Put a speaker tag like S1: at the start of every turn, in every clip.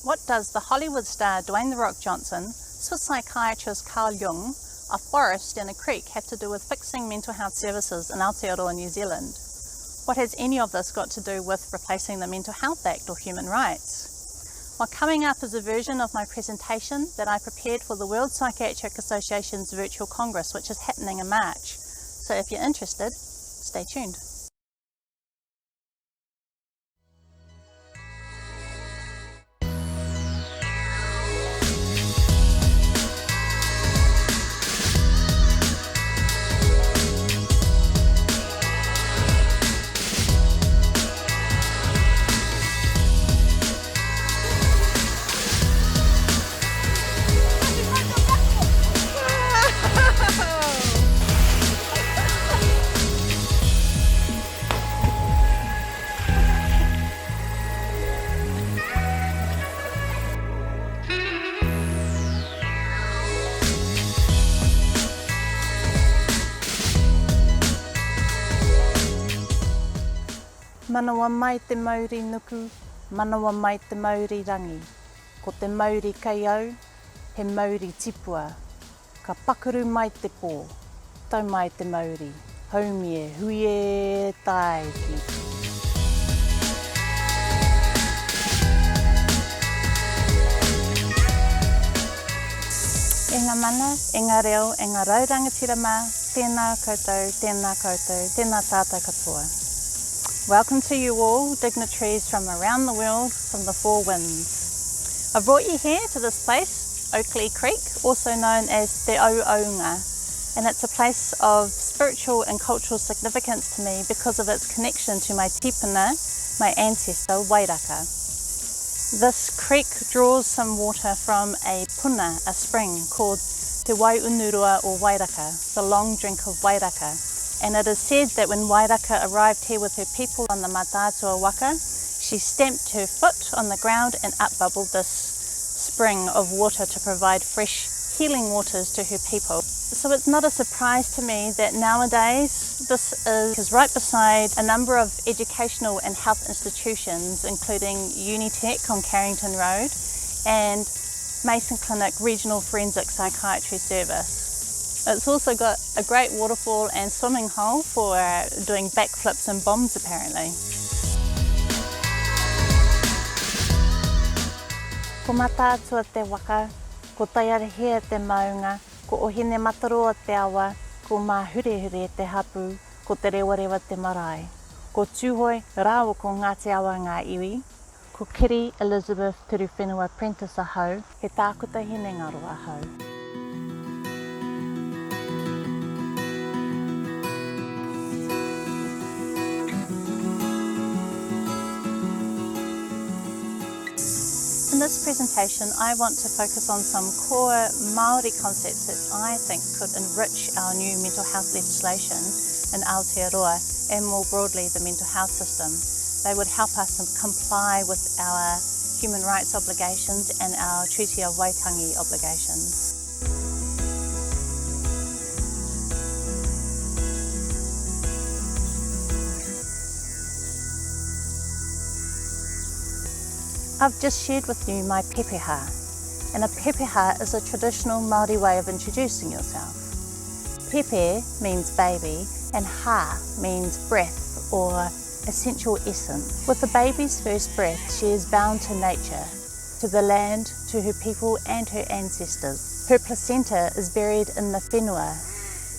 S1: What does the Hollywood star Dwayne "The Rock" Johnson, Swiss psychiatrist Carl Jung, a forest and a creek have to do with fixing mental health services in Aotearoa, New Zealand? What has any of this got to do with replacing the Mental Health Act or human rights? Well, coming up is a version of my presentation that I prepared for the World Psychiatric Association's virtual congress, which is happening in March. So if you're interested, stay tuned. Manawa mai te mauri nuku, manawa mai te mauri rangi. Ko te mauri kei au, he mauri tipua. Ka pakuru mai te pō, tau mai te mauri. Haumie, huie taiki. E ngā mana, e ngā reo, e ngā raurangatira mā, tēnā koutou, tēnā koutou, tēnā tātou katoa. Welcome to you all, dignitaries from around the world, from the four winds. I've brought you here to this place, Oakley Creek, also known as Te Auaunga, and it's a place of spiritual and cultural significance to me because of its connection to my tipuna, my ancestor, Wairaka. This creek draws some water from a puna, a spring, called Te Waiunurua or Wairaka, the long drink of Wairaka. And it is said that when Wairaka arrived here with her people on the Mātātua waka, she stamped her foot on the ground and up bubbled this spring of water to provide fresh healing waters to her people. So it's not a surprise to me that nowadays this is right beside a number of educational and health institutions, including Unitec on Carrington Road and Mason Clinic Regional Forensic Psychiatry Service. It's also got a great waterfall and swimming hole for doing backflips and bombs apparently. Ko Mātātua te waka, ko Taiarehea te maunga, ko Ohine Mataroa te awa, ko Māhurehure te hapu, ko te rewarewa te marae. Ko Tuhoe rāo ko Ngāti awa ngā iwi, ko Kiri Elizabeth Turuwhenua Prentice ahau, he tākuta hine ngaro ahau. In this presentation, I want to focus on some core Maori concepts that I think could enrich our new mental health legislation in Aotearoa and more broadly the mental health system. They would help us comply with our human rights obligations and our Treaty of Waitangi obligations. I've just shared with you my pepeha, and a pepeha is a traditional Māori way of introducing yourself. Pepe means baby and ha means breath or essential essence. With the baby's first breath, she is bound to nature, to the land, to her people and her ancestors. Her placenta is buried in the whenua,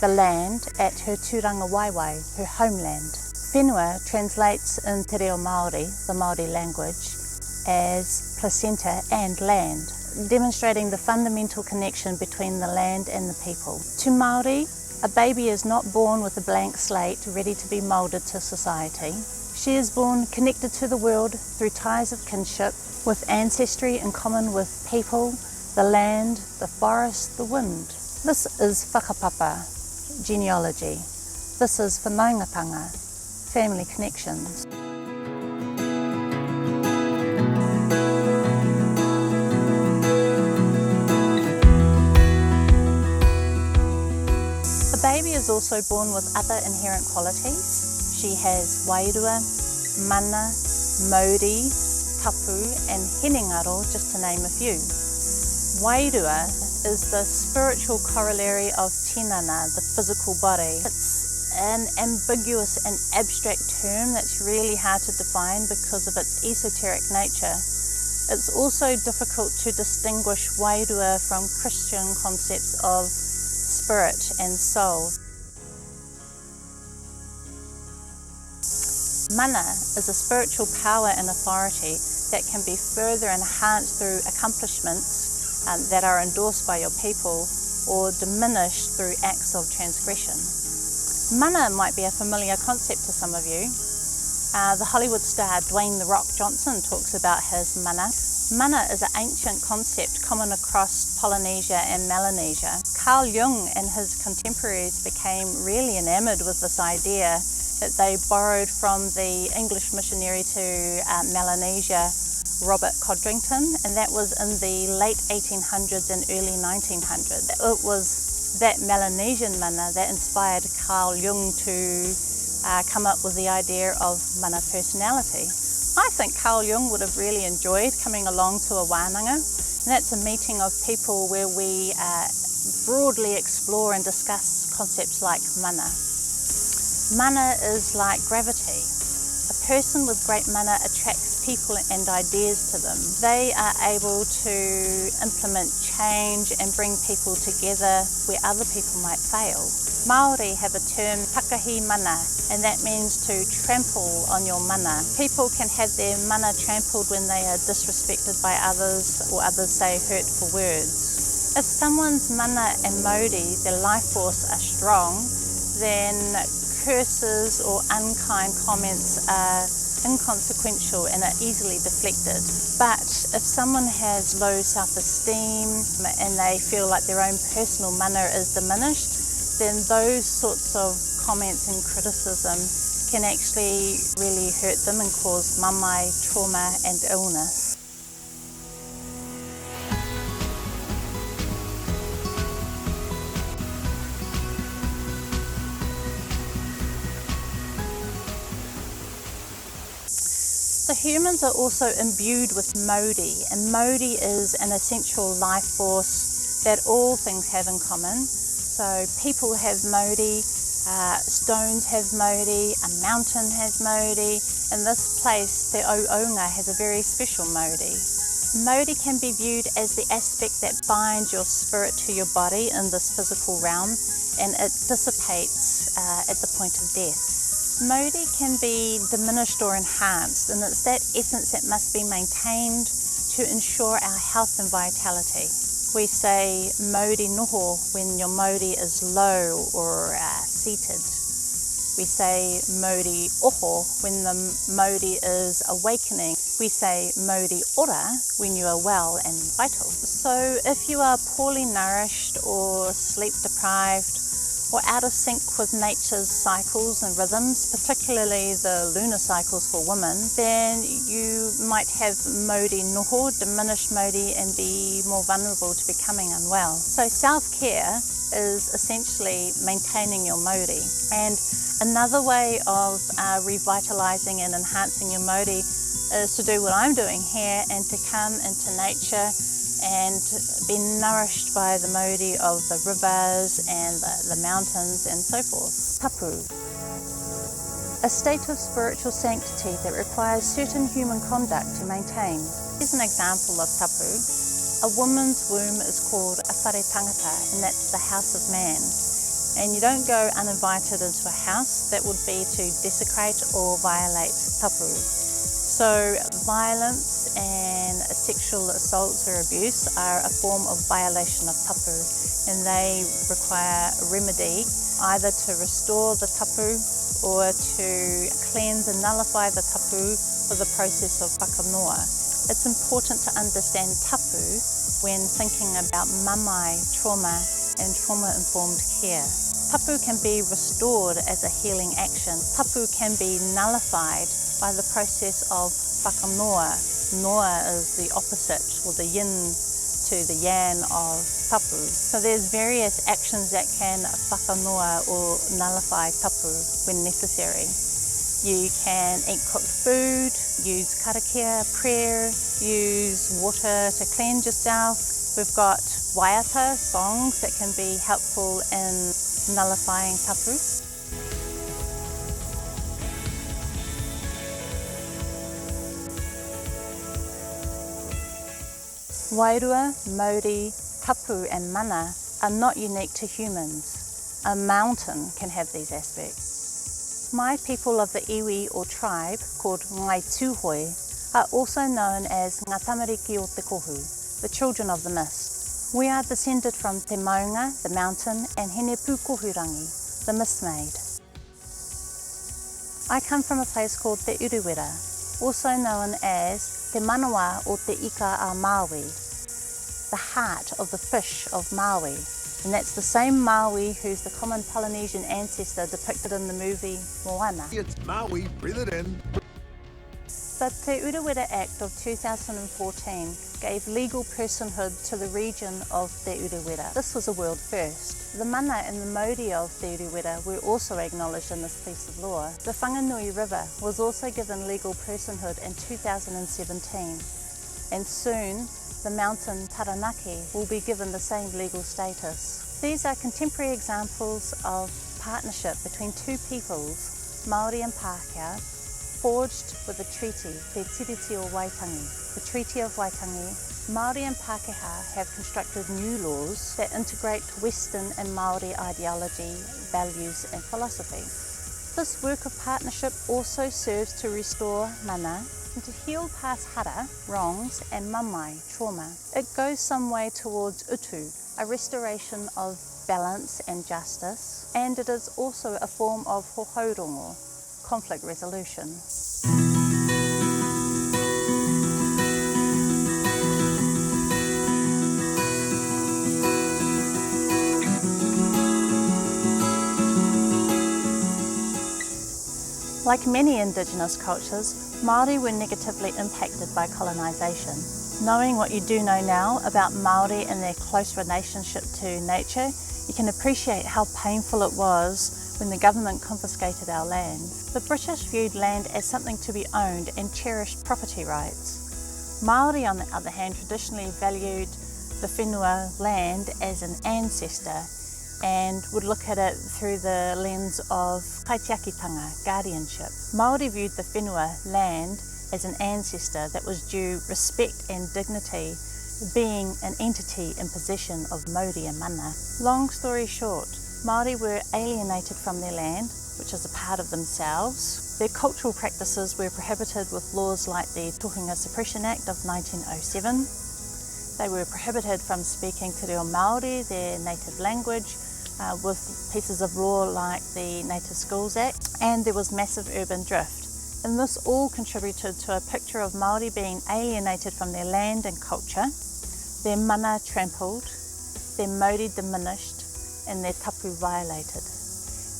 S1: the land at her tūranga waiwai, her homeland. Whenua translates in te reo Maori, the Maori language, as placenta and land, demonstrating the fundamental connection between the land and the people. To Maori, a baby is not born with a blank slate ready to be moulded to society. She is born connected to the world through ties of kinship, with ancestry in common with people, the land, the forest, the wind. This is whakapapa, genealogy. This is whanaungatanga, family connections. Baby is also born with other inherent qualities. She has Wairua, mana, mauri, Tapu and Henengaro, just to name a few. Wairua is the spiritual corollary of tinana, the physical body. It's an ambiguous and abstract term that's really hard to define because of its esoteric nature. It's also difficult to distinguish Wairua from Christian concepts of spirit and soul. Mana is a spiritual power and authority that can be further enhanced through accomplishments that are endorsed by your people or diminished through acts of transgression. Mana might be a familiar concept to some of you. The Hollywood star Dwayne "The Rock" Johnson talks about his mana. Mana is an ancient concept common across Polynesia and Melanesia. Carl Jung and his contemporaries became really enamoured with this idea that they borrowed from the English missionary to Melanesia, Robert Codrington, and that was in the late 1800s and early 1900s. It was that Melanesian mana that inspired Carl Jung to come up with the idea of mana personality. I think Carl Jung would have really enjoyed coming along to a wānanga, and that's a meeting of people where we broadly explore and discuss concepts like mana. Mana is like gravity. A person with great mana attracts people and ideas to them. They are able to implement change and bring people together where other people might fail. Maori have a term, takahi mana, and that means to trample on your mana. People can have their mana trampled when they are disrespected by others or others say hurtful words. If someone's mana and mauri, their life force, are strong, then curses or unkind comments are inconsequential and are easily deflected. But if someone has low self-esteem and they feel like their own personal mana is diminished, then those sorts of comments and criticism can actually really hurt them and cause mamai, trauma and illness. So humans are also imbued with mauri, and mauri is an essential life force that all things have in common. So people have mauri, stones have mauri, a mountain has mauri, and this place, Te Auaunga, has a very special mauri. Mauri can be viewed as the aspect that binds your spirit to your body in this physical realm, and it dissipates at the point of death. Mauri can be diminished or enhanced, and it's that essence that must be maintained to ensure our health and vitality. We say mauri noho when your mauri is low or seated. We say mauri oho when the mauri is awakening. We say mauri ora when you are well and vital. So if you are poorly nourished or sleep deprived, or out of sync with nature's cycles and rhythms, particularly the lunar cycles for women, then you might have mauri noho, diminished mauri, and be more vulnerable to becoming unwell. So self-care is essentially maintaining your mauri. And another way of revitalising and enhancing your mauri is to do what I'm doing here and to come into nature and be nourished by the mauri of the rivers and the mountains and so forth. Tapu, a state of spiritual sanctity that requires certain human conduct to maintain. Here's an example of tapu. A woman's womb is called a whare tangata, and that's the house of man. And you don't go uninvited into a house. That would be to desecrate or violate tapu. So violence and sexual assaults or abuse are a form of violation of tapu, and they require a remedy either to restore the tapu or to cleanse and nullify the tapu for the process of whakanoa. It's important to understand tapu when thinking about mamai, trauma and trauma-informed care. Tapu can be restored as a healing action. Tapu can be nullified by the process of whakanoa. Noa is the opposite, or the yin to the yang of tapu. So there's various actions that can whakanoa or nullify tapu when necessary. You can eat cooked food, use karakia, prayer, use water to cleanse yourself. We've got waiata songs that can be helpful in nullifying tapu. Wairua, Maori, tapu and mana are not unique to humans. A mountain can have these aspects. My people of the iwi or tribe, called Ngai Tuhoe, are also known as Ngā tamariki o te kohu, the children of the mist. We are descended from Te Maunga, the mountain, and Hene Pūkohurangi, the mist maid. I come from a place called Te Uruwera, also known as Te Manawa o Te Ika a Maui, the heart of the fish of Maui. And that's the same Maui who's the common Polynesian ancestor depicted in the movie Moana.
S2: It's Maui, breathe it in.
S1: The Te Uruwera Act of 2014 gave legal personhood to the region of Te Uruwera. This was a world first. The mana and the mauri of Te Uruwera were also acknowledged in this piece of law. The Whanganui River was also given legal personhood in 2017, and soon the mountain Taranaki will be given the same legal status. These are contemporary examples of partnership between two peoples, Maori and Pākehā, forged with a treaty, Te Tiriti o Waitangi. The Treaty of Waitangi. Maori and Pākehā have constructed new laws that integrate Western and Maori ideology, values and philosophy. This work of partnership also serves to restore mana and to heal past hara, wrongs, and mamai, trauma. It goes some way towards utu, a restoration of balance and justice, and it is also a form of hohaurongo, conflict resolution. Like many Indigenous cultures, Maori were negatively impacted by colonisation. Knowing what you do know now about Maori and their close relationship to nature, you can appreciate how painful it was when the government confiscated our land. The British viewed land as something to be owned and cherished property rights. Maori, on the other hand, traditionally valued the whenua land as an ancestor and would look at it through the lens of kaitiakitanga, guardianship. Maori viewed the whenua land as an ancestor that was due respect and dignity, being an entity in possession of mauri and mana. Long story short, Maori were alienated from their land, which is a part of themselves. Their cultural practices were prohibited with laws like the Tuhoe Suppression Act of 1907. They were prohibited from speaking Te Reo Maori, their native language, with pieces of law like the Native Schools Act, and there was massive urban drift. And this all contributed to a picture of Maori being alienated from their land and culture, their mana trampled, their mauri diminished, and their tapu violated.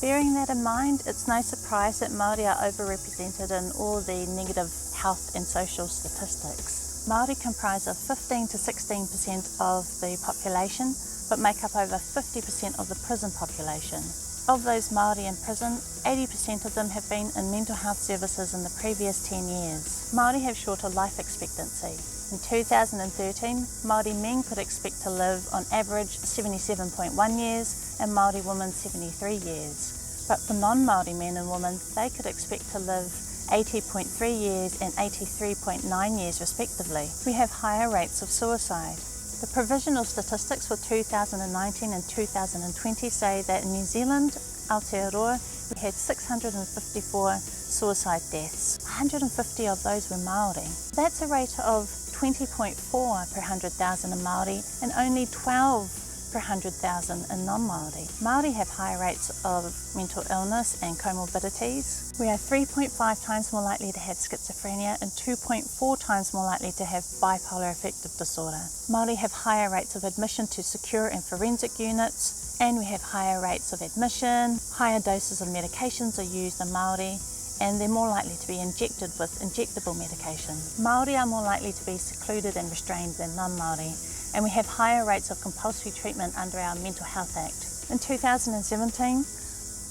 S1: Bearing that in mind, it's no surprise that Maori are overrepresented in all the negative health and social statistics. Maori comprise of 15 to 16% of the population, but make up over 50% of the prison population. Of those Maori in prison, 80% of them have been in mental health services in the previous 10 years. Maori have shorter life expectancy. In 2013, Maori men could expect to live on average 77.1 years and Maori women 73 years. But for non-Maori men and women, they could expect to live 80.3 years and 83.9 years respectively. We have higher rates of suicide. The provisional statistics for 2019 and 2020 say that in New Zealand, Aotearoa, we had 654 suicide deaths. 150 of those were Maori. That's a rate of 20.4 per 100,000 in Maori and only 12 per 100,000 in non-Maori. Maori have high rates of mental illness and comorbidities. We are 3.5 times more likely to have schizophrenia and 2.4 times more likely to have bipolar affective disorder. Maori have higher rates of admission to secure and forensic units, and we have higher rates of admission. Higher doses of medications are used in Maori, and they're more likely to be injected with injectable medication. Maori are more likely to be secluded and restrained than non-Maori, and we have higher rates of compulsory treatment under our Mental Health Act. In 2017,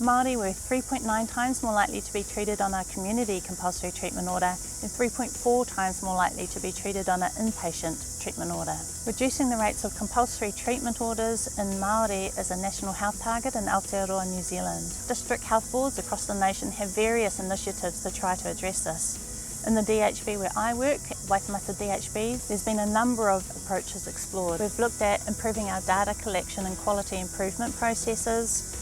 S1: Maori were 3.9 times more likely to be treated on a community compulsory treatment order and 3.4 times more likely to be treated on an inpatient treatment order. Reducing the rates of compulsory treatment orders in Maori is a national health target in Aotearoa, New Zealand. District health boards across the nation have various initiatives to try to address this. In the DHB where I work, Waitemata DHB, there's been a number of approaches explored. We've looked at improving our data collection and quality improvement processes,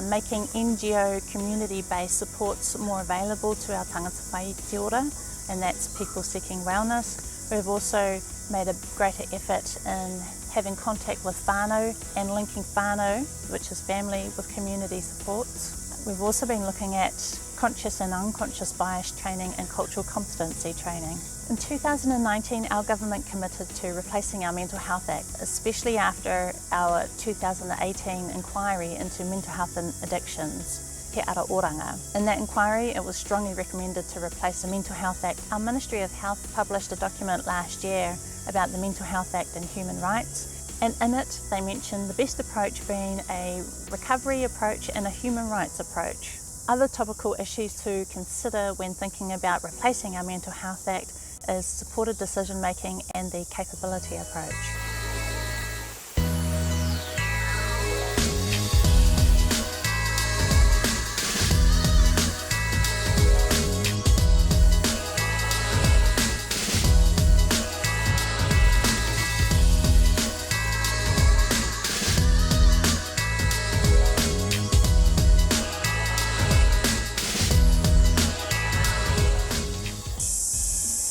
S1: making NGO community-based supports more available to our tangata whai te ora, and that's people seeking wellness. We've also made a greater effort in having contact with whānau and linking whānau, which is family, with community supports. We've also been looking at conscious and unconscious bias training and cultural competency training. In 2019, our government committed to replacing our Mental Health Act, especially after our 2018 inquiry into mental health and addictions, He Ara Oranga. In that inquiry, it was strongly recommended to replace the Mental Health Act. Our Ministry of Health published a document last year about the Mental Health Act and human rights, and in it they mentioned the best approach being a recovery approach and a human rights approach. Other topical issues to consider when thinking about replacing our Mental Health Act is supported decision making and the capability approach.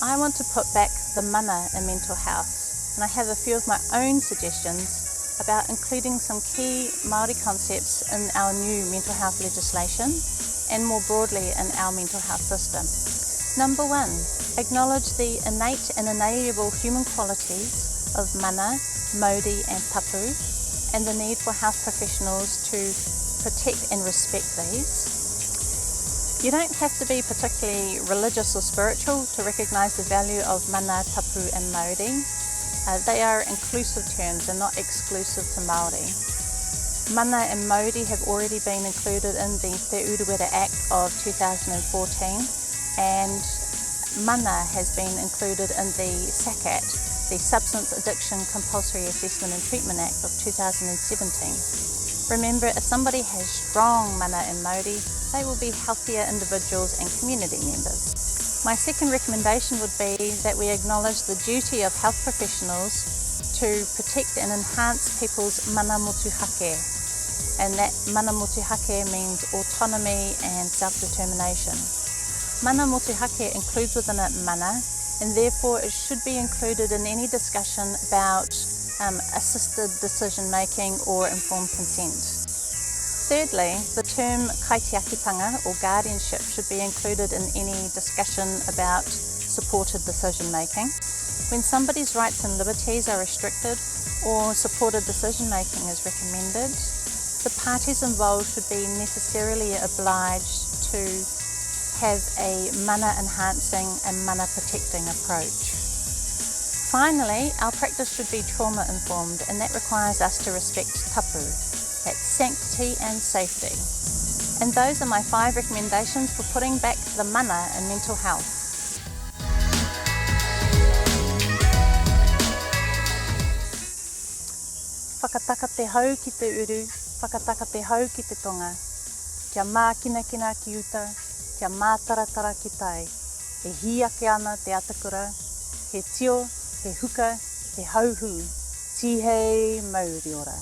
S1: I want to put back the mana in mental health, and I have a few of my own suggestions about including some key Māori concepts in our new mental health legislation and more broadly in our mental health system. Number one, acknowledge the innate and inalienable human qualities of mana, mauri and tapu, and the need for health professionals to protect and respect these. You don't have to be particularly religious or spiritual to recognise the value of mana, tapu and mauri. They are inclusive terms and not exclusive to Māori. Mana and mauri have already been included in the Te Urewera Act of 2014, and mana has been included in the SACAT, the Substance Addiction Compulsory Assessment and Treatment Act of 2017. Remember, if somebody has strong mana and mauri, they will be healthier individuals and community members. My second recommendation would be that we acknowledge the duty of health professionals to protect and enhance people's mana motuhake. And that mana motuhake means autonomy and self-determination. Mana motuhake includes within it mana, and therefore it should be included in any discussion about assisted decision making or informed consent. Thirdly, the term kaitiakitanga or guardianship should be included in any discussion about supported decision making. When somebody's rights and liberties are restricted or supported decision making is recommended, the parties involved should be necessarily obliged to have a mana enhancing and mana protecting approach. Finally, our practice should be trauma informed, and that requires us to respect tapu. That's sanctity and safety. And those are my 5 recommendations for putting back the mana in mental health. Whakataka te hau ki te uru, whakataka te hau ki te tonga. Kia mākina ki uta, kia mātaratara ki tai. E hiake ana te atakura, he tio, he huka, he hauhu, tihei mauri ora.